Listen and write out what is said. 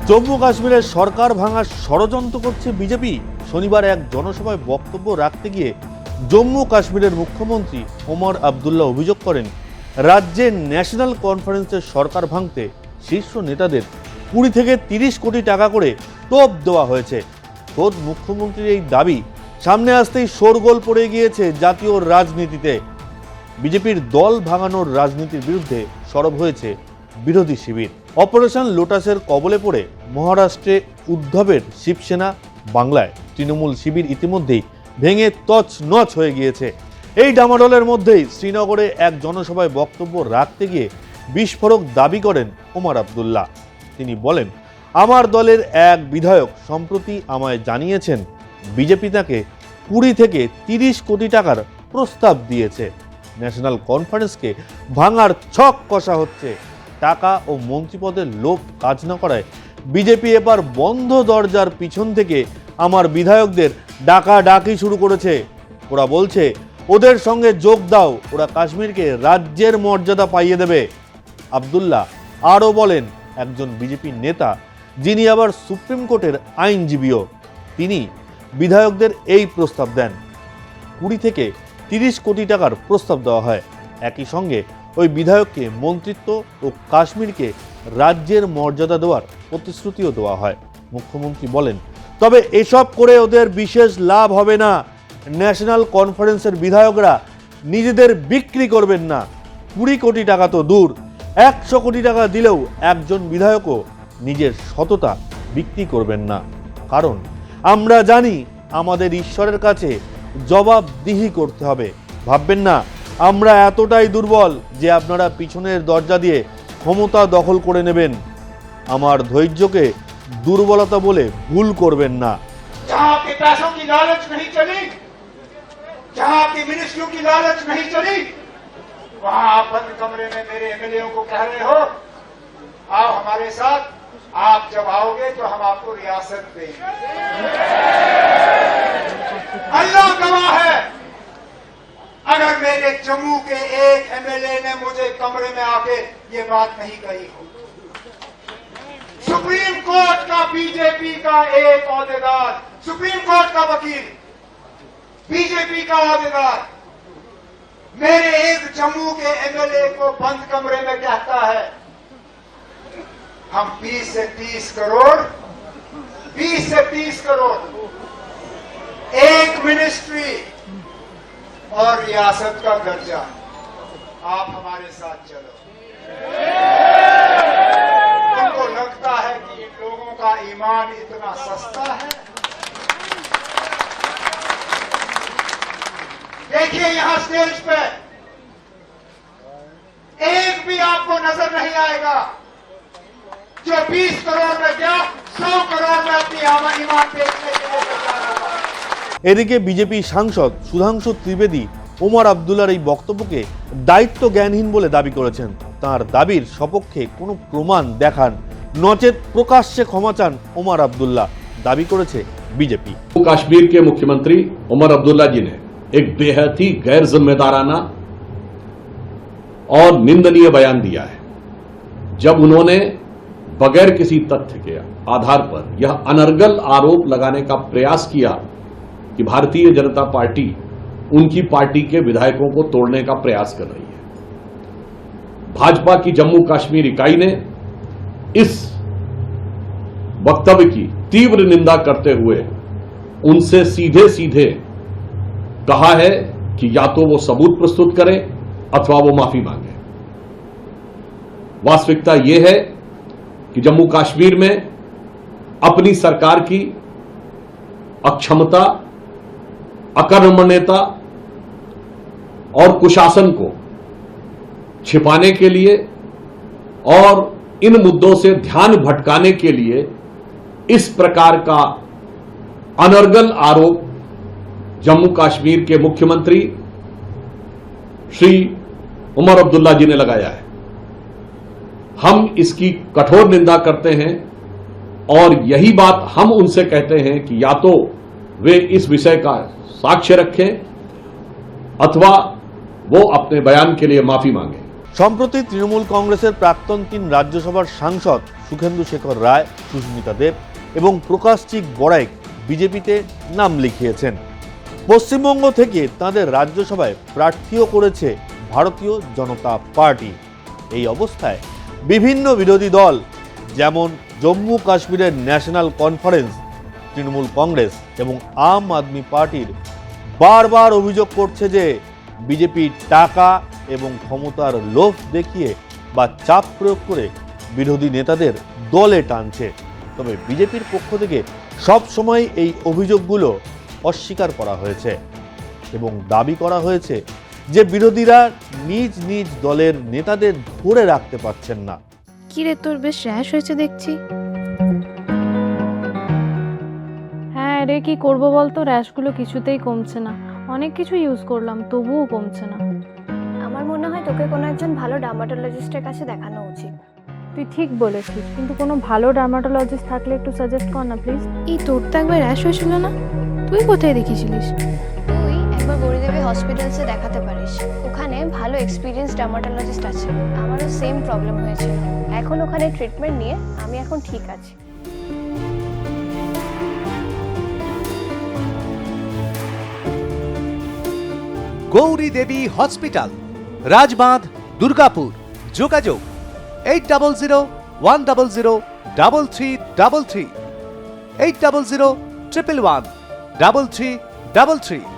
জম্মু কাশ্মীরের সরকার ভাঙার ষড়যন্ত্র করছে বিজেপি। শনিবার এক জনসভায় বক্তব্য রাখতে গিয়ে জম্মু কাশ্মীরের মুখ্যমন্ত্রী ওমর আবদুল্লাহ অভিযোগ করেন, রাজ্যের ন্যাশনাল কনফারেন্সের সরকার ভাঙতে শীর্ষ নেতাদের 20 থেকে 30 কোটি টাকা করে টোপ দেওয়া হয়েছে। খোদ মুখ্যমন্ত্রীর এই দাবি সামনে আসতেই শোরগোল পড়ে গিয়েছে জাতীয় রাজনীতিতে। বিজেপির দল ভাঙানোর রাজনীতির বিরুদ্ধে সরব হয়েছে বিরোধী শিবির। অপারেশন লোটাসের কবলে পড়ে মহারাষ্ট্রে উদ্ধবের শিবসেনা, বাংলায় তৃণমূল শিবির ইতিমধ্যেই ভেঙে তছনছ হয়ে গিয়েছে। এই ডামাডোলের মধ্যেই শ্রীনগরে এক জনসভায় বক্তব্য রাখতে গিয়ে বিস্ফোরক দাবি করেন ওমর আবদুল্লাহ। তিনি বলেন, আমার দলের এক বিধায়ক সম্প্রতি আমায় জানিয়েছেন বিজেপি তাকে 20 থেকে 30 কোটি টাকার প্রস্তাব দিয়েছে। ন্যাশনাল কনফারেন্সকে ভাঙার ছক কষা হচ্ছে। টাকা ও মন্ত্রিপদের লোভ কাজ না করায় বিজেপি এবার বন্ধ দরজার পিছন থেকে আমার বিধায়কদের ডাকাডাকি শুরু করেছে। ওরা বলছে ওদের সঙ্গে যোগ দাও, ওরা কাশ্মীরকে রাজ্যের মর্যাদা পাইয়ে দেবে। আবদুল্লাহ আরও বলেন, একজন বিজেপি নেতা যিনি আবার সুপ্রিম কোর্টের আইনজীবীও, তিনি বিধায়কদের এই প্রস্তাব দেন। 20 থেকে 30 কোটি টাকার প্রস্তাব দেওয়া হয়। একই সঙ্গে ওই বিধায়ককে মন্ত্রিত্ব ও কাশ্মীরকে রাজ্যের মর্যাদা দেওয়ার প্রতিশ্রুতিও দেওয়া হয়। মুখ্যমন্ত্রী বলেন, তবে এসব করে ওদের বিশেষ লাভ হবে না। ন্যাশনাল কনফারেন্সের বিধায়করা নিজেদের বিক্রি করবেন না। 20 কোটি টাকা তো দূর, 100 কোটি টাকা দিলেও একজন বিধায়কও নিজের সততা বিক্রি করবেন না। কারণ আমরা জানি আমাদের ঈশ্বরের কাছে জবাবদিহি করতে হবে। ভাববেন না আমরা এতটাই দুর্বল যে আপনারা পিছনের দরজা দিয়ে ক্ষমতা দখল করে নেবেন। আমার ধৈর্যকে দুর্বলতা বলে ভুল করবেন না। जहां आपके पैसों की लालच नहीं चली, जहां आपकी मिनिस्ट्रियों की लालच नहीं चली, वहां आप बंद कमरे में मेरे एमएलए को कह रहे हो आओ हमारे साथ। आप जब आओगे तो हम आपको रियासत देंगे। अल्लाह गवाह है, अगर मेरे जम्मू के एक एमएलए ने मुझे कमरे में आके ये बात नहीं कही हो। सुप्रीम कोर्ट का बीजेपी का एक ओहदेदार, सुप्रीम कोर्ट का वकील, बीजेपी का ओहदेदार मेरे एक जम्मू के एमएलए को बंद कमरे में कहता है हम 20 से 30 करोड़ एक मिनिस्ट्री और रियासत का दर्जा, आप हमारे साथ चलो। उनको लगता है कि इन लोगों का ईमान इतना सस्ता है। देखिए यहां स्टेज पे एक भी आपको नजर नहीं आएगा जो 20 करोड़ में क्या 100 करोड़ में अपनी ईमान बेचने के लिए तैयार होगा। এদিকে বিজেপি সাংসদ সুধাংশু ত্রিবেদী ওমর আবদুল্লাহর এই বক্তব্যকে দায়িত্ব জ্ঞানহীন বলে দাবি করেছেন। তার দাবির সপক্ষে কোনো প্রমাণ দেখান, নচেত প্রকাশ্যে ক্ষমা চান ওমর আবদুল্লাহ, দাবি করেছে বিজেপি। कश्मीर के मुख्यमंत्री उमर अब्दुल्ला जी ने एक बेहद ही गैर जिम्मेदाराना और निंदनीय बयान दिया है जब उन्होंने बगैर किसी तथ्य के आधार पर यह अनर्गल आरोप लगाने का प्रयास किया कि भारतीय जनता पार्टी उनकी पार्टी के विधायकों को तोड़ने का प्रयास कर रही है। भाजपा की जम्मू कश्मीर इकाई ने इस वक्तव्य की तीव्र निंदा करते हुए उनसे सीधे सीधे कहा है कि या तो वो सबूत प्रस्तुत करें अथवा वो माफी मांगे। वास्तविकता यह है कि जम्मू कश्मीर में अपनी सरकार की अक्षमता, अकर्मण्यता और कुशासन को छिपाने के लिए और इन मुद्दों से ध्यान भटकाने के लिए इस प्रकार का अनर्गल आरोप जम्मू कश्मीर के मुख्यमंत्री श्री उमर अब्दुल्ला जी ने लगाया है। हम इसकी कठोर निंदा करते हैं और यही बात हम उनसे कहते हैं कि या तो वे इस विषय का साक्ष्य रखें अथवा वो अपने बयान के लिए माफी मांगे। সম্প্রতি তৃণমূল কংগ্রেসের প্রাক্তন 3 রাজ্যসভার সাংসদ সুখেন্দু শেখর রায়, সুস্মিতা দেব এবং প্রকাশচিক বড়াইক বিজেপিতে নাম লিখিয়েছেন। পশ্চিমবঙ্গ থেকে তাদের রাজ্যসভায় প্রার্থীও করেছে ভারতীয় জনতা পার্টি। এই অবস্থায় বিভিন্ন বিরোধী দল যেমন জম্মু কাশ্মীরের ন্যাশনাল কনফারেন্স, তৃণমূল কংগ্রেস এবং আম আদমি পার্টির বারবার অভিযোগ করছে যে বিজেপি টাকা এবং ক্ষমতার লোভ দেখিয়ে বা চাপ প্রয়োগ করে বিরোধী নেতাদের দলে টানছে। তবে বিজেপির পক্ষ থেকে সবসময় এই অভিযোগগুলো অস্বীকার করা হয়েছে এবং দাবি করা হয়েছে যে বিরোধীরা নিজ নিজ দলের নেতাদের ধরে রাখতে পারছেন না। কি রে, তোর বেশ র্যাশ হয়েছে দেখছি। হ্যাঁ রে, কি করবো বলতো, র্যাশগুলো কিছুতেই কমছে না। অনেক কিছু ইউজ করলাম তবুও কমছে না। আমার মনে হয় তোকে কোনো একজন ভালো ডার্মাটোলজিস্টের কাছে দেখানো উচিত। তুই ঠিক বলেছিস, কিন্তু কোনো ভালো ডার্মাটোলজিস্ট থাকলে একটু সাজেস্ট কর না প্লিজ। এই তোর তো একবার র্যাশ হয়েছিল না? তুই কোথায় দেখিয়েছিলিস? তুই একবার গৌরীদেবী হসপিটালসে দেখাতে পারিস, ওখানে ভালো এক্সপিরিয়েন্স ডার্মাটোলজিস্ট আছে। আমারও সেম প্রবলেম হয়েছিল, এখন ওখানে ট্রিটমেন্ট নিয়ে আমি এখন ঠিক আছি। গৌরী দেবী হসপিটাল, রাজবাঁধ, দুর্গাপুর। যোগাযোগ 8001003333, 8001113333।